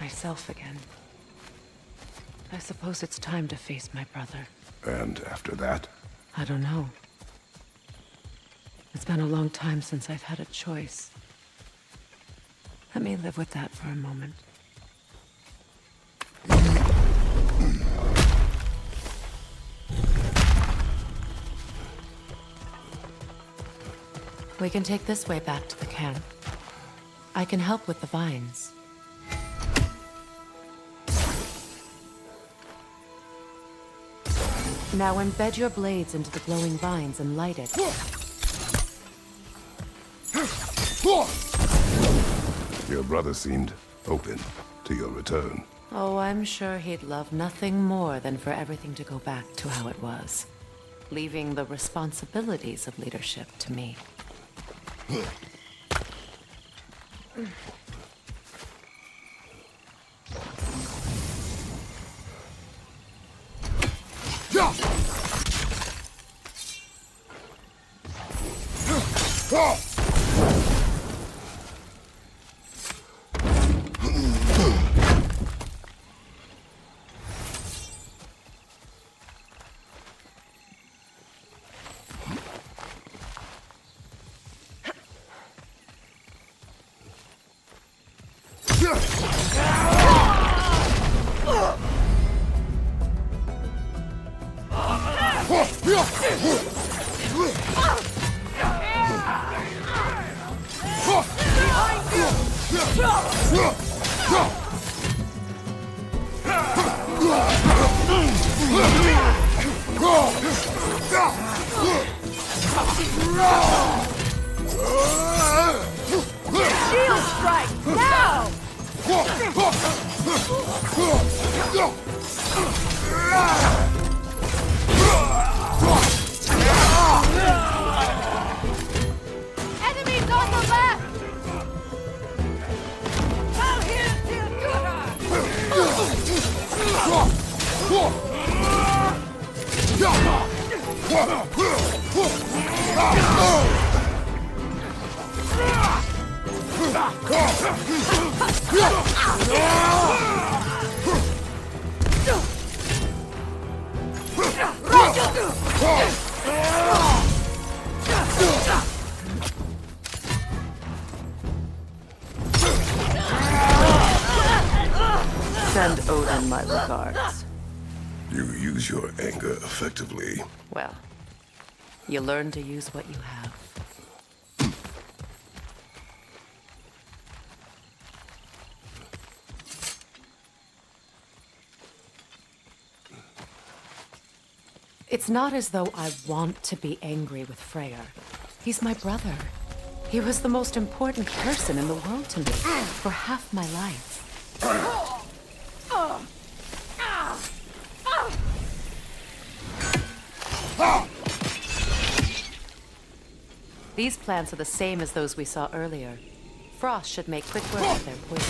myself again. I suppose it's time to face my brother. And after that? I don't know. It's been a long time since I've had a choice. Let me live with that for a moment. We can take this way back to the camp. I can help with the vines. Now embed your blades into the glowing vines and light it. Your brother seemed open to your return. Oh, I'm sure he'd love nothing more than for everything to go back to how it was, leaving the responsibilities of leadership to me. Shield strike now! Enemies on the left! Out here, Send Odin my regards. You use your anger effectively. Well, you learn to use what you have. It's not as though I want to be angry with Freyr. He's my brother. He was the most important person in the world to me for half my life. These plants are the same as those we saw earlier. Frost should make quick work of their poison.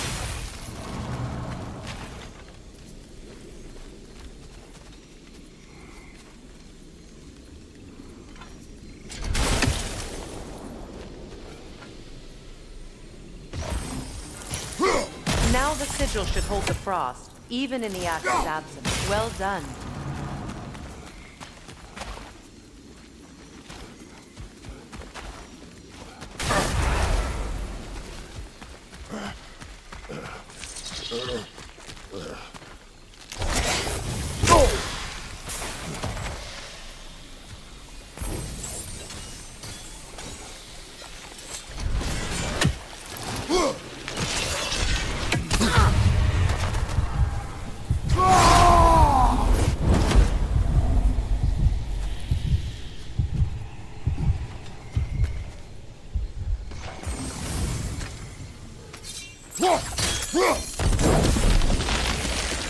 Now the sigil should hold the frost, even in the axe's absence. Well done.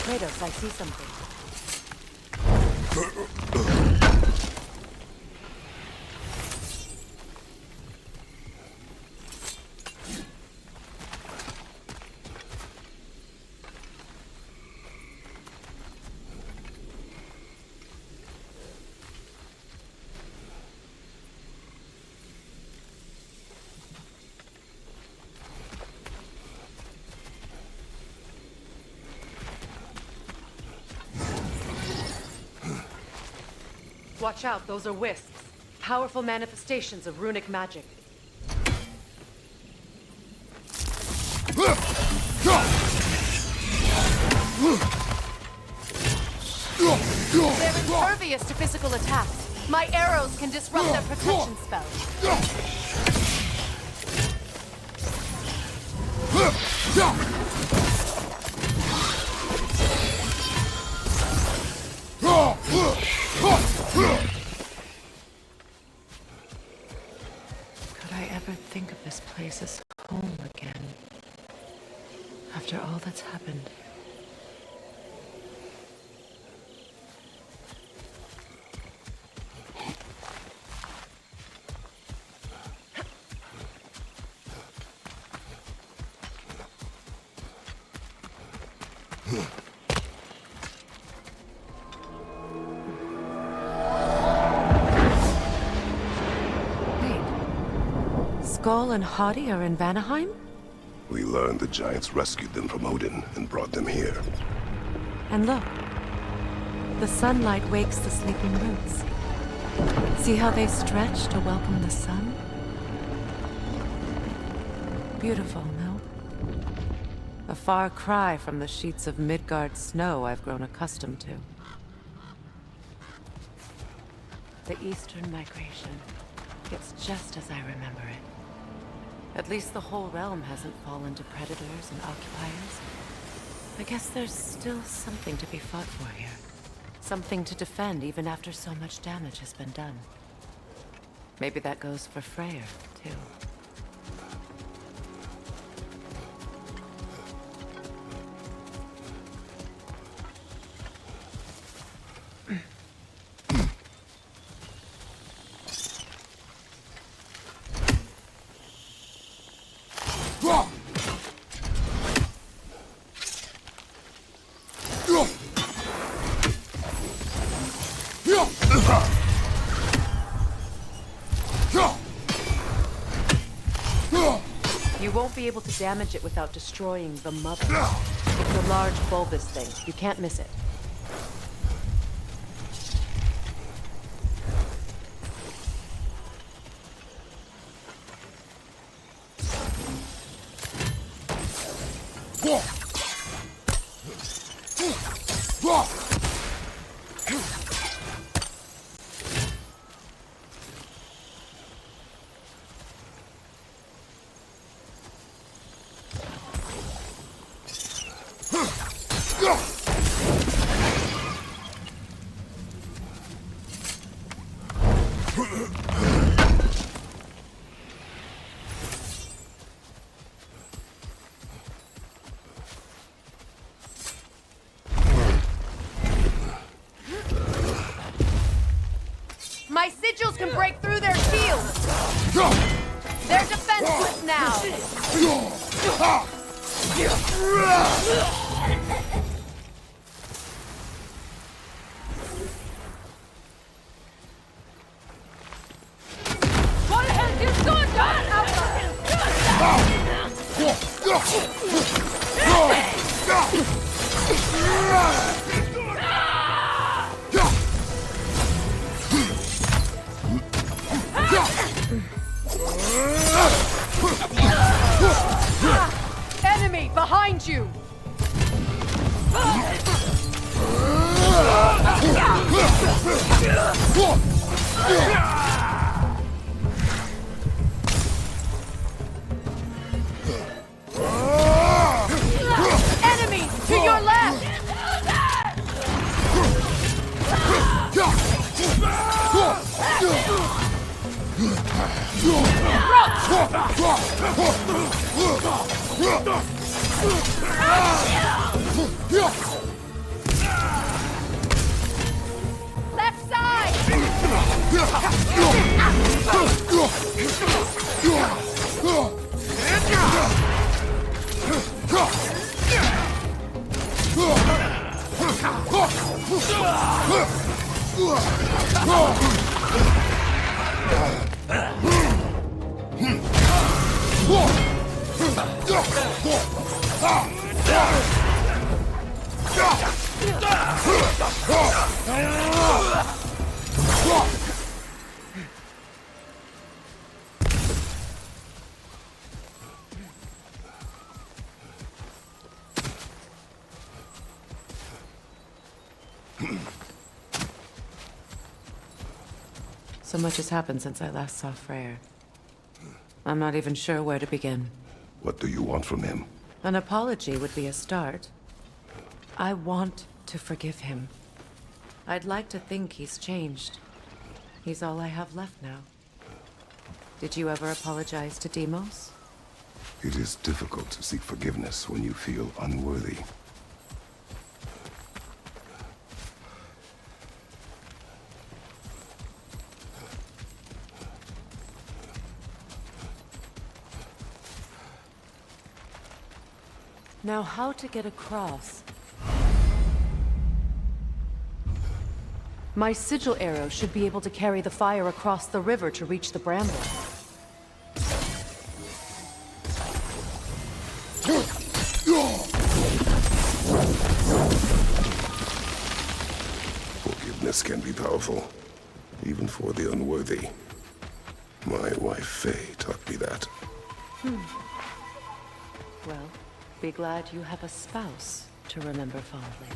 Kratos, I see something. Watch out, those are wisps. Powerful manifestations of runic magic. They're impervious to physical attacks. My arrows can disrupt their protection spell. Could I ever think of this place as home again? After all that's happened. Skoll and Hati are in Vanaheim? We learned the giants rescued them from Odin and brought them here. And look. The sunlight wakes the sleeping roots. See how they stretch to welcome the sun? Beautiful, no? A far cry from the sheets of Midgard snow I've grown accustomed to. The Eastern migration. It's just as I remember it. At least the whole realm hasn't fallen to predators and occupiers. I guess there's still something to be fought for here. Something to defend even after so much damage has been done. Maybe that goes for Freyr, too. You won't be able to damage it without destroying the mother. It's a large bulbous thing. You can't miss it. My sigils can break through their shields! They're defenseless now! What has you done? Enemy behind you! Enemy to your left! Left side! So much has happened since I last saw Freyr. I'm not even sure where to begin. What do you want from him? An apology would be a start. I want to forgive him. I'd like to think he's changed. He's all I have left now. Did you ever apologize to Deimos? It is difficult to seek forgiveness when you feel unworthy. Now, how to get across? My sigil arrow should be able to carry the fire across the river to reach the bramble. Forgiveness can be powerful, even for the unworthy. My wife Faye taught me that. Well, be glad you have a spouse to remember fondly.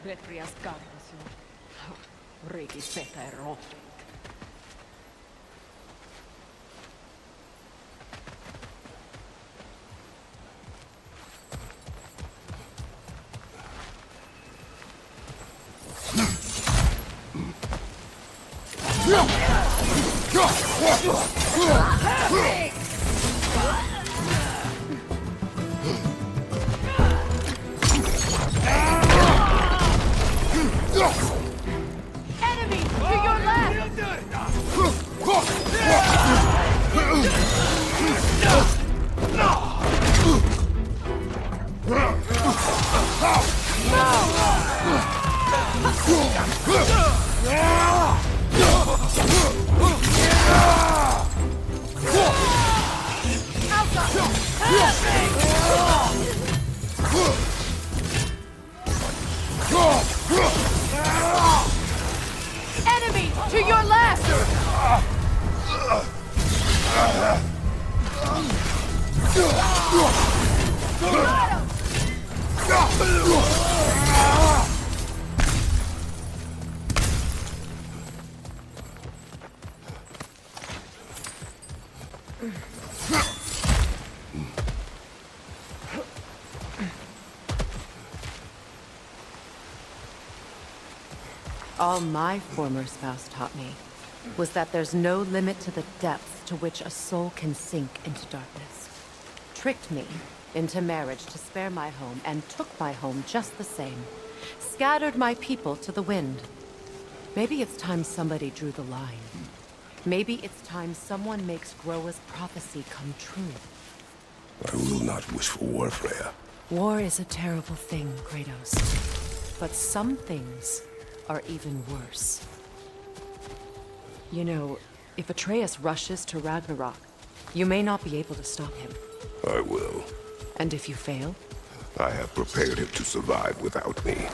Betrayals Kratos. Rikis petä ero. Enemy to your left! Enemy to your left! All my former spouse taught me was that there's no limit to the depths to which a soul can sink into darkness. Tricked me into marriage to spare my home and took my home just the same. Scattered my people to the wind. Maybe it's time somebody drew the line. Maybe it's time someone makes Groa's prophecy come true. I will not wish for war, Freya. War is a terrible thing, Kratos. But some things are even worse. You know, if Atreus rushes to Ragnarok, you may not be able to stop him. I will. And if you fail? I have prepared him to survive without me,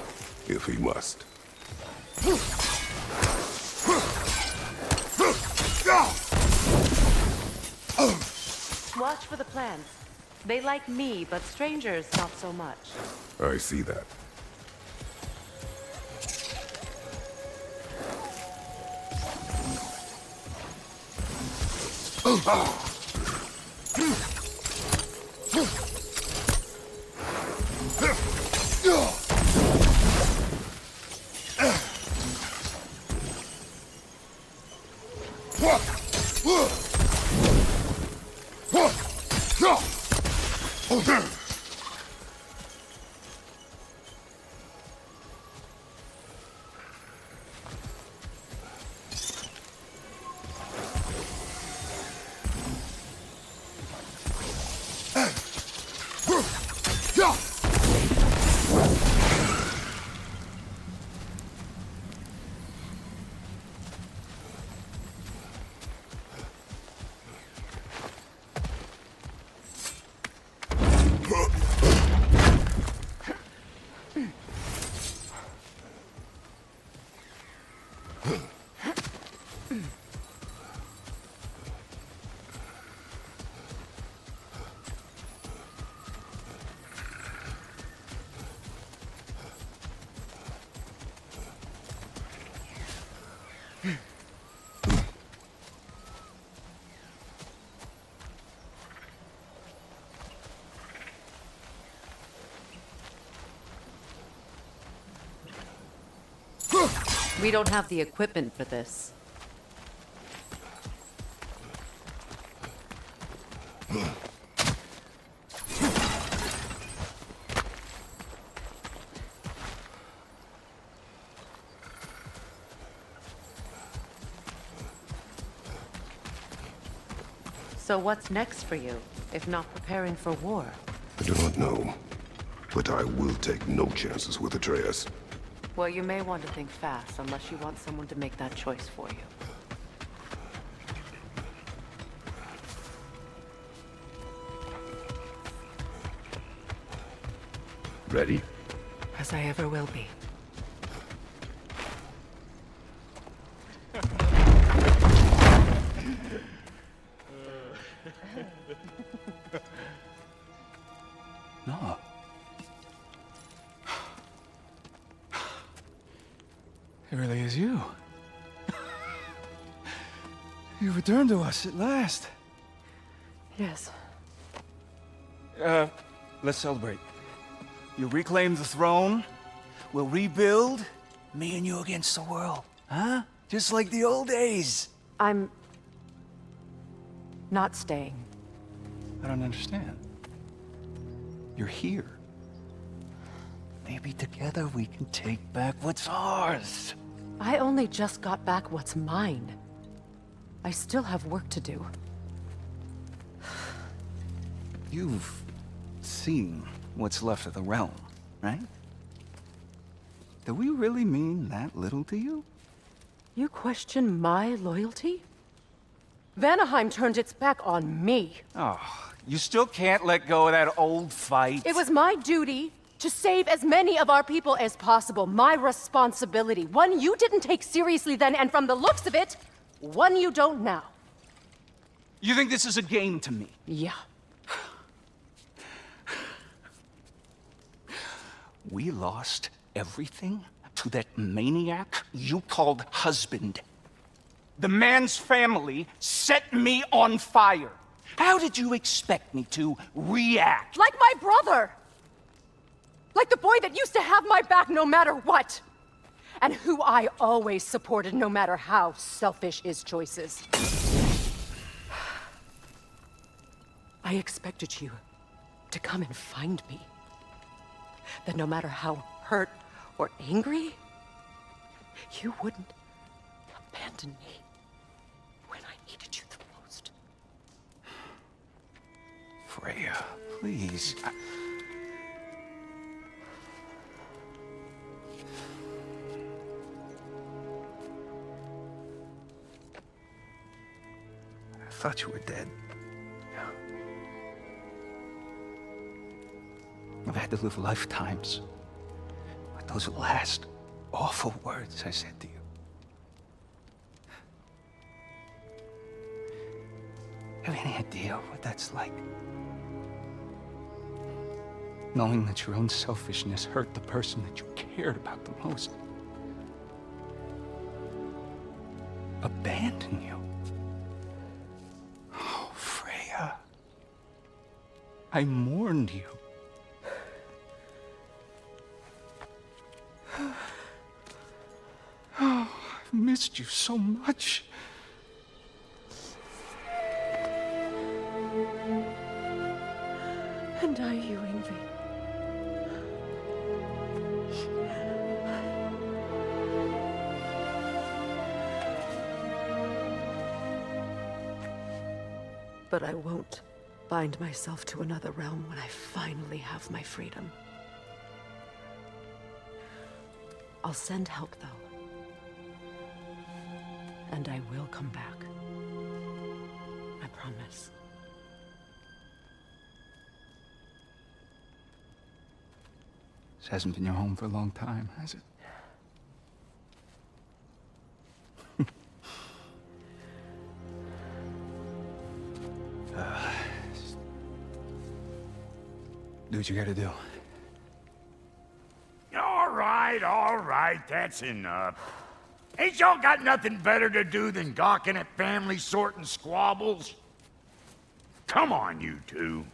if he must. Watch for the plants. They like me, but strangers not so much. I see that. We don't have the equipment for this. So what's next for you, if not preparing for war? I do not know, but I will take no chances with Atreus. Well, you may want to think fast, unless you want someone to make that choice for you. Ready? As I ever will be. No. It really is you. You returned to us at last. Yes. Let's celebrate. You reclaim the throne. We'll rebuild. Me and you against the world. Huh? Just like the old days. I'm... not staying. I don't understand. You're here. Maybe together we can take back what's ours. I only just got back what's mine. I still have work to do. You've seen what's left of the realm, right? Do we really mean that little to you? You question my loyalty? Vanaheim turned its back on me. Oh, you still can't let go of that old fight? It was my duty to save as many of our people as possible. My responsibility. One you didn't take seriously then, and from the looks of it, one you don't now. You think this is a game to me? Yeah. We lost everything to that maniac you called husband. The man's family set me on fire. How did you expect me to react? Like my brother! Like the boy that used to have my back no matter what! And who I always supported no matter how selfish his choices. I expected you to come and find me. That no matter how hurt or angry, you wouldn't abandon me when I needed you the most. Freya, please. I thought you were dead. I've had to live lifetimes with those last awful words I said to you. Have any idea what that's like? Knowing that your own selfishness hurt the person that you cared about the most. Abandon you. Oh, Freya. I mourned you. Oh, I've missed you so much. And I you, Ingvi. But I won't bind myself to another realm when I finally have my freedom. I'll send help, though. And I will come back. I promise. This hasn't been your home for a long time, has it? Do what you gotta do. All right, that's enough. Ain't y'all got nothing better to do than gawking at family sorting squabbles? Come on, you two.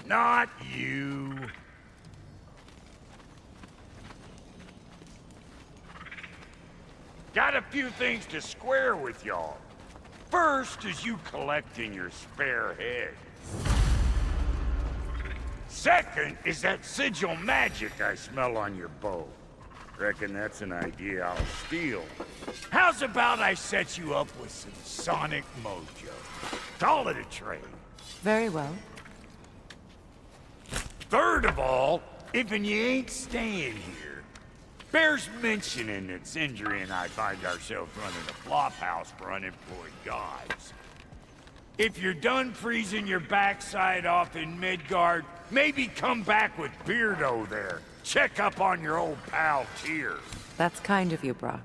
Not you. Got a few things to square with y'all. First is you collecting your spare head. Second is that sigil magic I smell on your bow. Reckon that's an idea I'll steal. How's about I set you up with some sonic mojo? Call it a trade. Very well. Third of all, if you ain't staying here, bears mentioning that Sindri and I find ourselves running a flop house for unemployed gods. If you're done freezing your backside off in Midgard, maybe come back with Beardo there. Check up on your old pal Tyr. That's kind of you, Brock.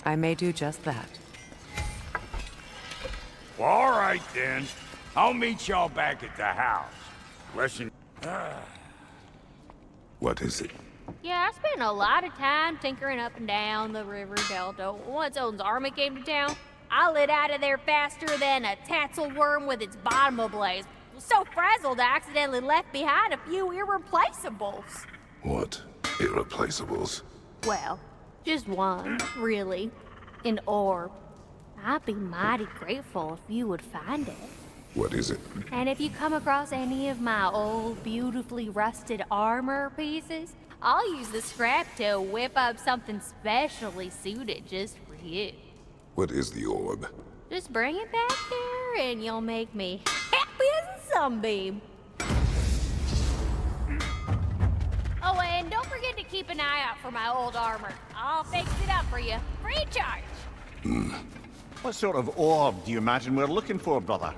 I may do just that. Well, all right then. I'll meet y'all back at the house. Listen. What is it? Yeah, I spent a lot of time tinkering up and down the river delta. Once Odin's army came to town, I lit out of there faster than a tassel worm with its bottom ablaze. Was so frazzled I accidentally left behind a few irreplaceables. What? Irreplaceables? Well, just one, really. An orb. I'd be mighty grateful if you would find it. What is it? And if you come across any of my old, beautifully rusted armor pieces, I'll use the scrap to whip up something specially suited just for you. What is the orb? Just bring it back here and you'll make me happy as a sunbeam. Oh, and don't forget to keep an eye out for my old armor. I'll fix it up for you, free of charge. What sort of orb do you imagine we're looking for, brother?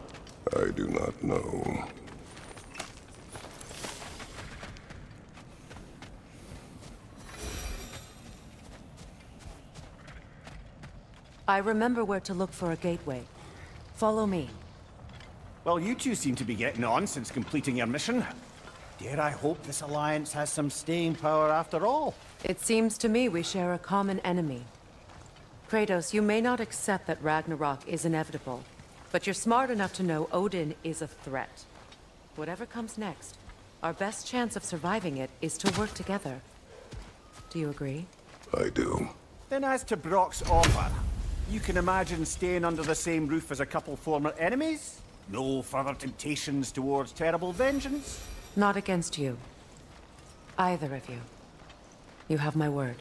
I do not know. I remember where to look for a gateway. Follow me. Well, you two seem to be getting on since completing your mission. Dare I hope this alliance has some staying power after all? It seems to me we share a common enemy. Kratos, you may not accept that Ragnarok is inevitable, but you're smart enough to know Odin is a threat. Whatever comes next, our best chance of surviving it is to work together. Do you agree? I do. Then as to Brock's offer, you can imagine staying under the same roof as a couple former enemies? No further temptations towards terrible vengeance? Not against you. Either of you. You have my word.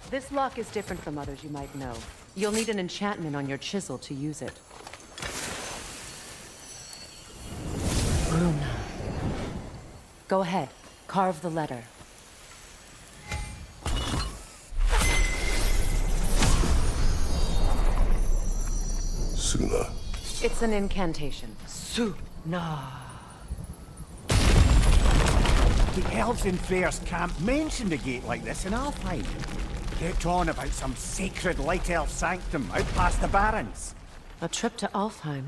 This lock is different from others you might know. You'll need an enchantment on your chisel to use it. Runa. Go ahead. Carve the letter. Suna. It's an incantation. Suna. The elves in Freyr's camp mentioned a gate like this in Alfheim. Kept on about some sacred light elf sanctum out past the Barrens. A trip to Alfheim.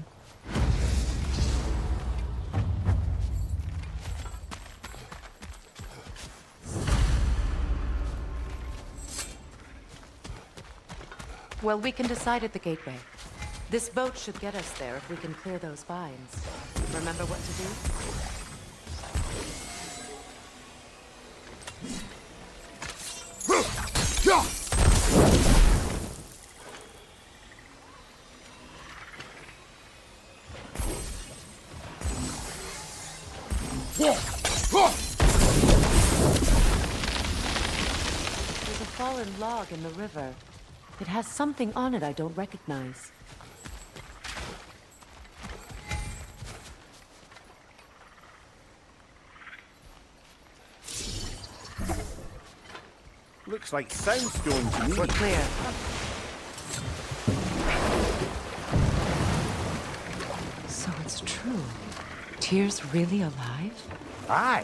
Well, we can decide at the gateway. This boat should get us there if we can clear those vines. Remember what to do? There's a fallen log in the river. It has something on it I don't recognize. Looks like soundstone to me. We're clear. So it's true. Tyr's really alive? Aye.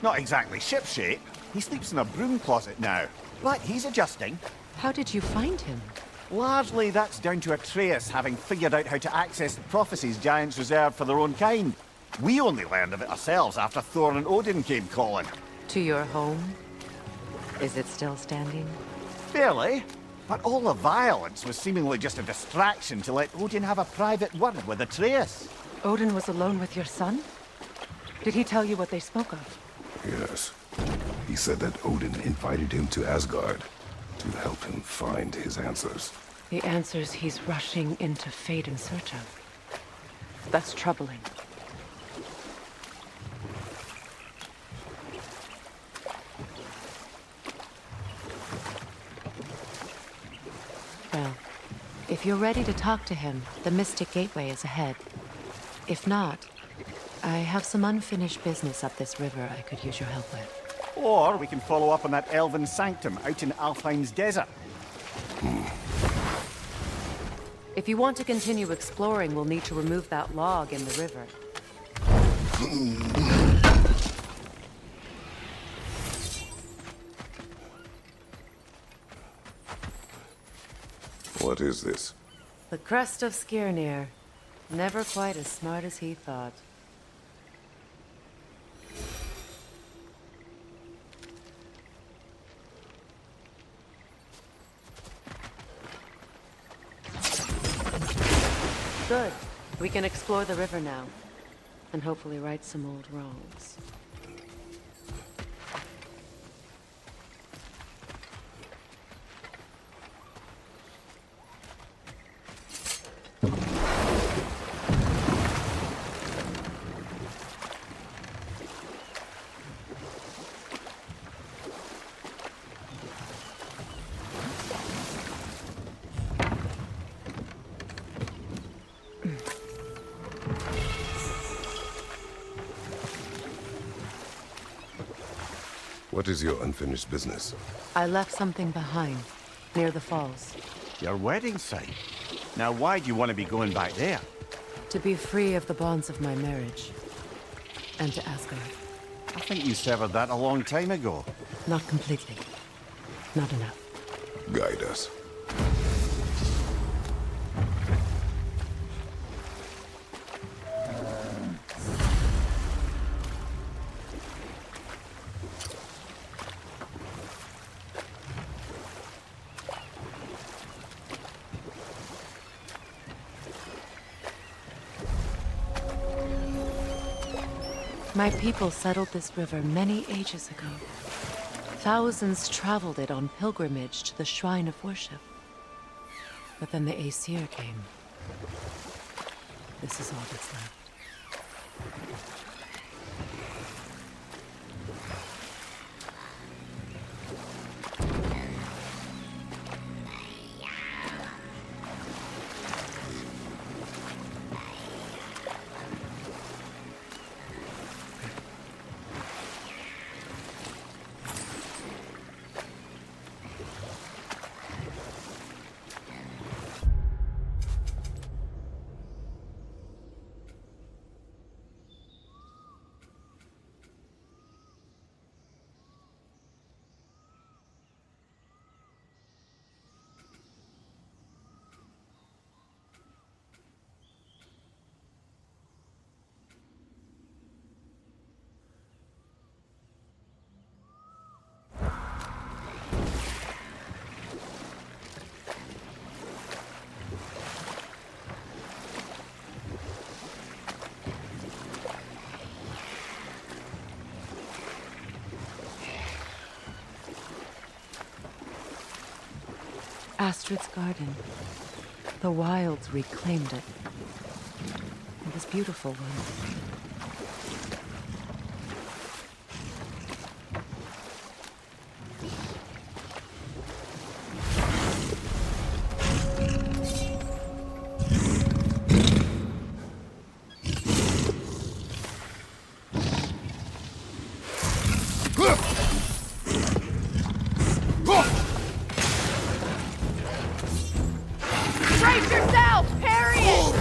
Not exactly shipshape. He sleeps in a broom closet now. But he's adjusting. How did you find him? Largely that's down to Atreus having figured out how to access the prophecies giants reserved for their own kind. We only learned of it ourselves after Thor and Odin came calling. To your home? Is it still standing? Fairly. But all the violence was seemingly just a distraction to let Odin have a private word with Atreus. Odin was alone with your son? Did he tell you what they spoke of? Yes. He said that Odin invited him to Asgard to help him find his answers. The answers he's rushing into fate in search of. That's troubling. Well, if you're ready to talk to him, the Mystic Gateway is ahead. If not, I have some unfinished business up this river I could use your help with. Or we can follow up on that elven sanctum out in Alfheim's desert. If you want to continue exploring, we'll need to remove that log in the river. What is this? The crest of Skirnir. Never quite as smart as he thought. Good. We can explore the river now. And hopefully right some old wrongs. What is your unfinished business? I left something behind, near the falls. Your wedding site. Now why do you want to be going back there? To be free of the bonds of my marriage. And to Asgard. I think you severed that a long time ago. Not completely. Not enough. Guide us. My people settled this river many ages ago. Thousands traveled it on pilgrimage to the shrine of worship. But then the Aesir came. This is all that's left. Astrid's garden. The wilds reclaimed it. It was beautiful once. Brace yourself! Parry it!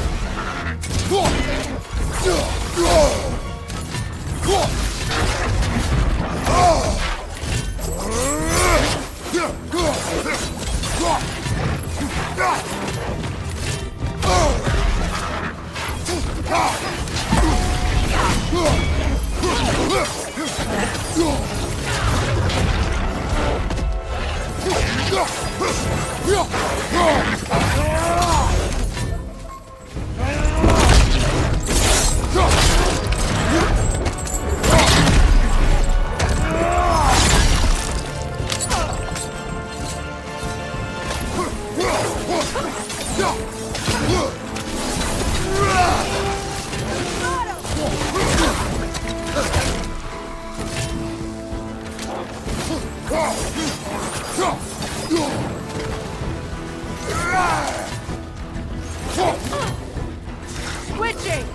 Switching!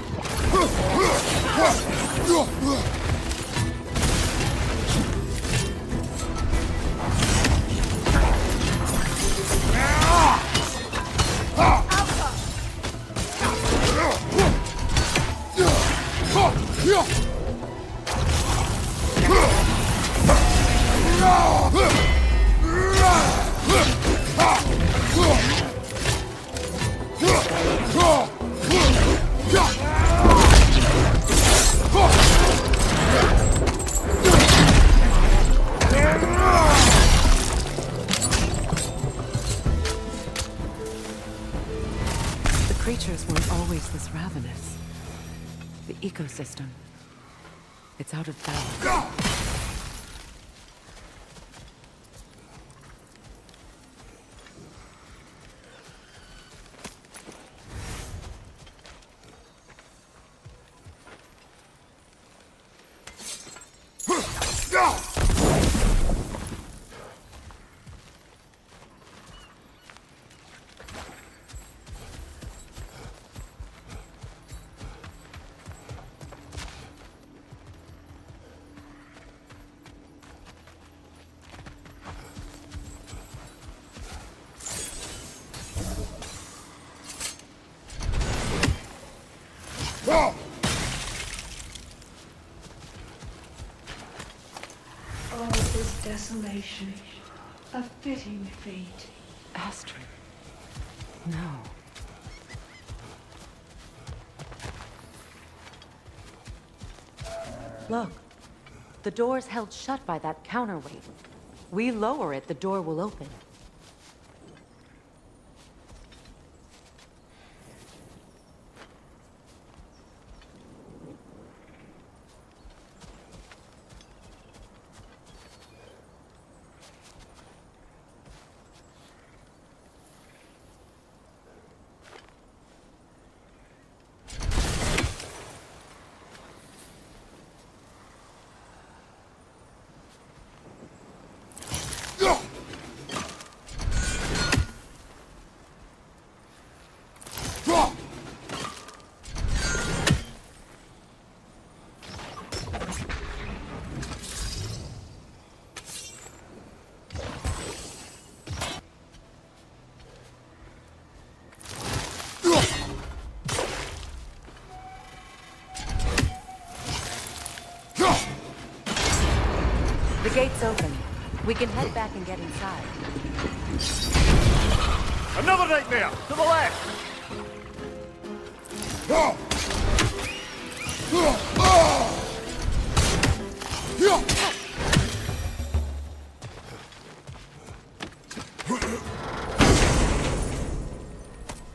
The creatures weren't always this ravenous. The ecosystem. It's out of balance. All this desolation, a fitting fate. Astrid. No. Look. The door's held shut by that counterweight. We lower it, the door will open. The gate's open. We can head back and get inside. Another nightmare! To the left!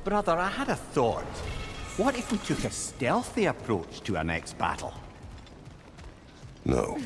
Brother, I had a thought. What if we took a stealthy approach to our next battle? No.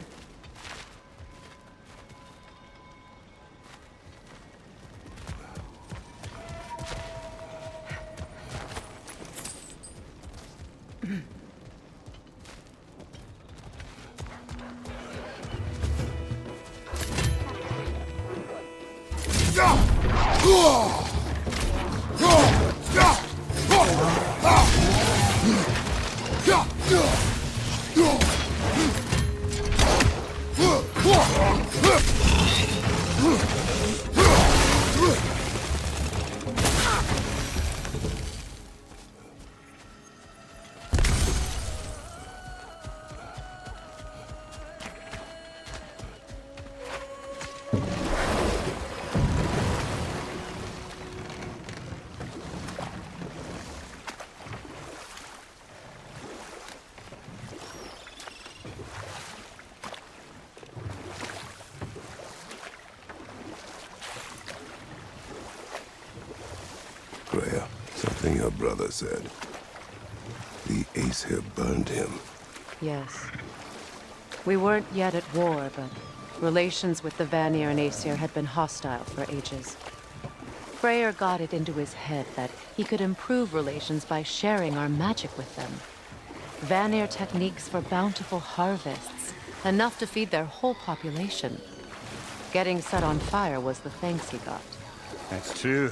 Freya, something your brother said. The Aesir burned him. Yes. We weren't yet at war, but relations with the Vanir and Aesir had been hostile for ages. Freyr got it into his head that he could improve relations by sharing our magic with them. Vanir techniques for bountiful harvests, enough to feed their whole population. Getting set on fire was the thanks he got. That's true.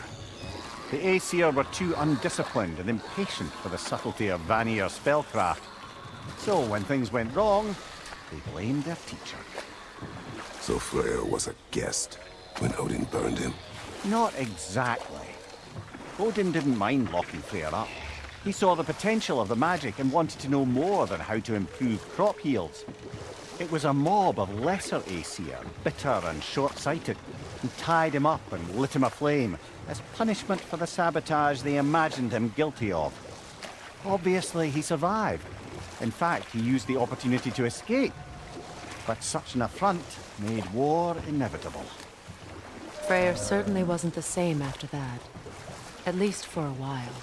The Aesir were too undisciplined and impatient for the subtlety of Vanir spellcraft. So when things went wrong, they blamed their teacher. So Freya was a guest when Odin burned him. Not exactly. Odin didn't mind locking Freya up. He saw the potential of the magic and wanted to know more than how to improve crop yields. It was a mob of lesser Aesir, bitter and short-sighted, who tied him up and lit him aflame as punishment for the sabotage they imagined him guilty of. Obviously, he survived. In fact, he used the opportunity to escape. But such an affront made war inevitable. Freyr certainly wasn't the same after that. At least for a while.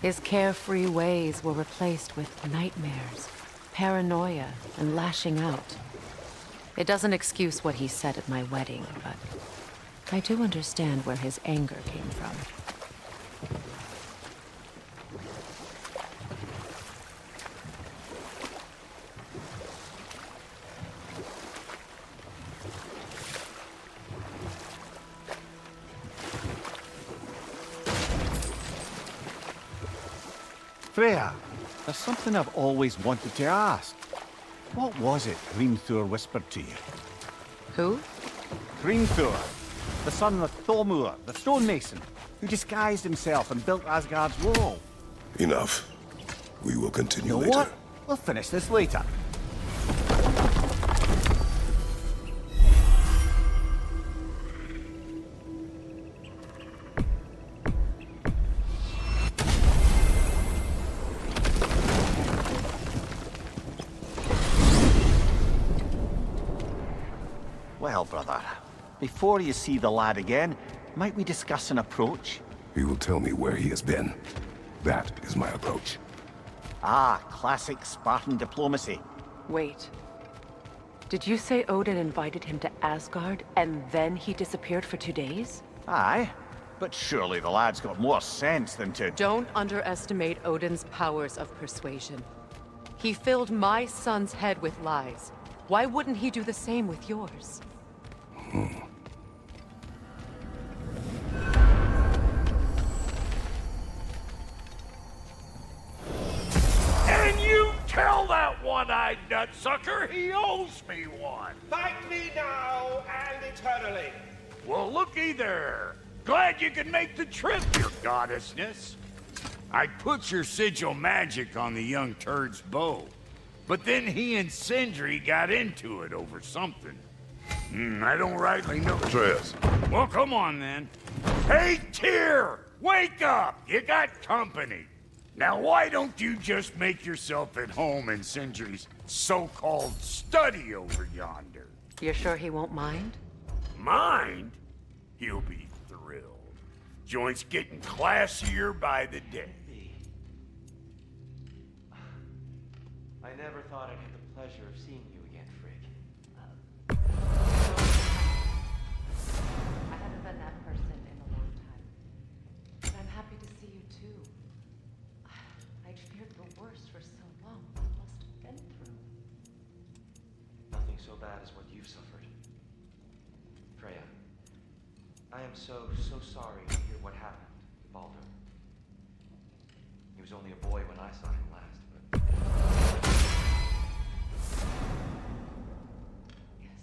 His carefree ways were replaced with nightmares, paranoia, and lashing out. It doesn't excuse what he said at my wedding, but I do understand where his anger came from. Freya, there's something I've always wanted to ask. What was it Hrimthur whispered to you? Who? Hrimthur, the son of Thormur, the stonemason, who disguised himself and built Asgard's wall. Enough. We will continue You know later. what? We'll finish this later. Well, brother, before you see the lad again, might we discuss an approach? He will tell me where he has been. That is my approach. Ah, classic Spartan diplomacy. Wait. Did you say Odin invited him to Asgard, and then he disappeared for 2 days? Aye, but surely the lad's got more sense than to... Don't underestimate Odin's powers of persuasion. He filled my son's head with lies. Why wouldn't he do the same with yours? And you tell that one-eyed nutsucker he owes me one. Fight me now and eternally. Well, looky there. Glad you could make the trip, your goddessness. I put your sigil magic on the young turd's bow, but then he and Sindri got into it over something. I don't rightly know. Atreus. Well, come on then. Hey, Tyr! Wake up! You got company. Now, why don't you just make yourself at home in Sindri's so-called study over yonder? You're sure he won't mind? Mind? He'll be thrilled. Joint's getting classier by the day. I never thought I'd have the pleasure of seeing you again, Frigg. I haven't been that person in a long time. But I'm happy to see you too. I'd feared the worst for bad as what you've suffered. Freya, I am so sorry to hear what happened to Baldur. He was only a boy when I saw him last, but... Yes.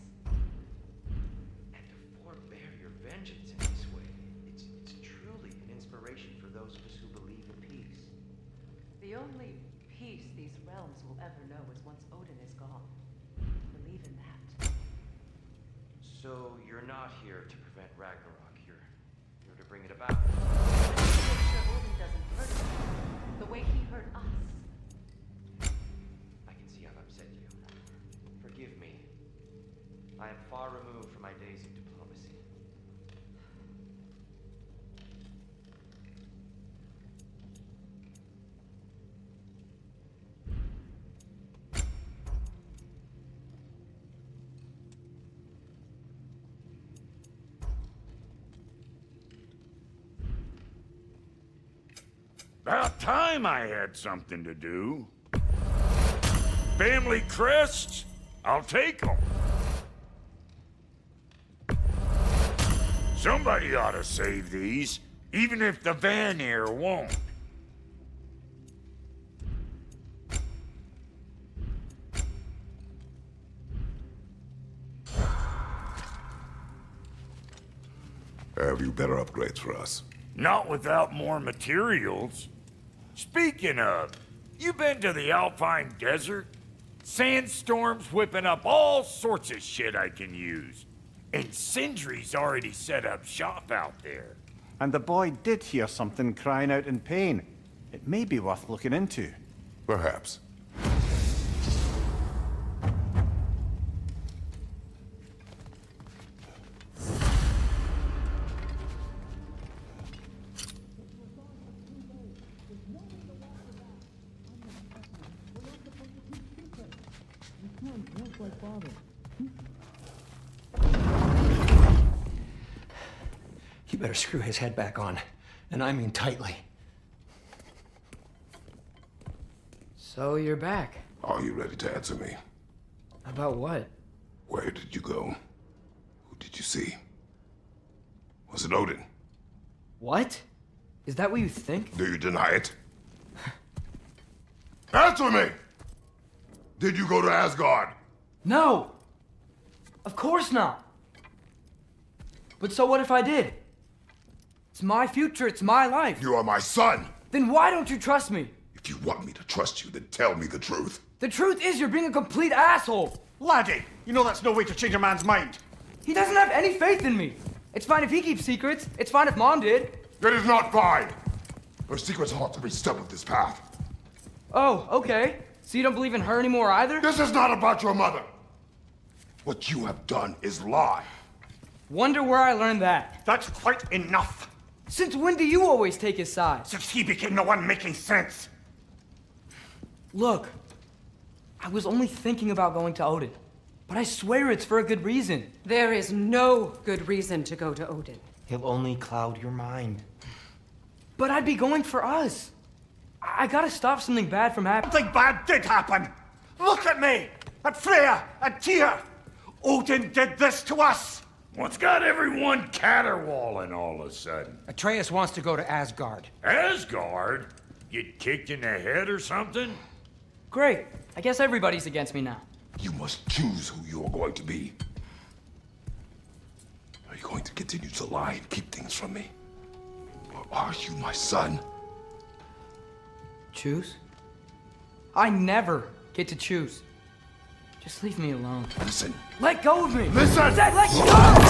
And to forbear your vengeance in this way, it's truly an inspiration for those of us who believe in peace. The only peace these realms will ever know is once Odin is gone. Believe in that. So you're not here to prevent Ragnarok, you're to bring it about. Make sure Odin doesn't hurt us the way he hurt us. I can see I've upset you. Forgive me. I am far removed from my days of diplomacy. About time I had something to do. Family crests? I'll take them. Somebody ought to save these, even if the Vanir won't. Have you better upgrades for us? Not without more materials. Speaking of, you been to the Alpine Desert? Sandstorms whipping up all sorts of shit I can use. And Sindri's already set up shop out there. And the boy did hear something crying out in pain. It may be worth looking into. Perhaps. You better screw his head back on, and I mean tightly. So you're back. Are you ready to answer me? About what? Where did you go? Who did you see? Was it Odin? What? Is that what you think? Do you deny it? Answer me! Did you go to Asgard? No! Of course not! But so what if I did? It's my future, it's my life. You are my son! Then why don't you trust me? If you want me to trust you, then tell me the truth. The truth is you're being a complete asshole! Laddie, you know that's no way to change a man's mind. He doesn't have any faith in me. It's fine if he keeps secrets. It's fine if Mom did. That is not fine! Her secrets haunt every step of this path. Oh, okay. So you don't believe in her anymore either? This is not about your mother! What you have done is lie. Wonder where I learned that. That's quite enough. Since when do you always take his side? Since he became the one making sense. Look, I was only thinking about going to Odin, but I swear it's for a good reason. There is no good reason to go to Odin. He'll only cloud your mind. But I'd be going for us. I gotta stop something bad from happening. Something bad did happen. Look at me, at Freya, at Tyr. Odin did this to us. What's got everyone caterwauling all of a sudden? Atreus wants to go to Asgard. Asgard? Get kicked in the head or something? Great. I guess everybody's against me now. You must choose who you are going to be. Are you going to continue to lie and keep things from me? Or are you my son? Choose? I never get to choose. Just leave me alone. Listen. Let go of me! Listen! I said let go!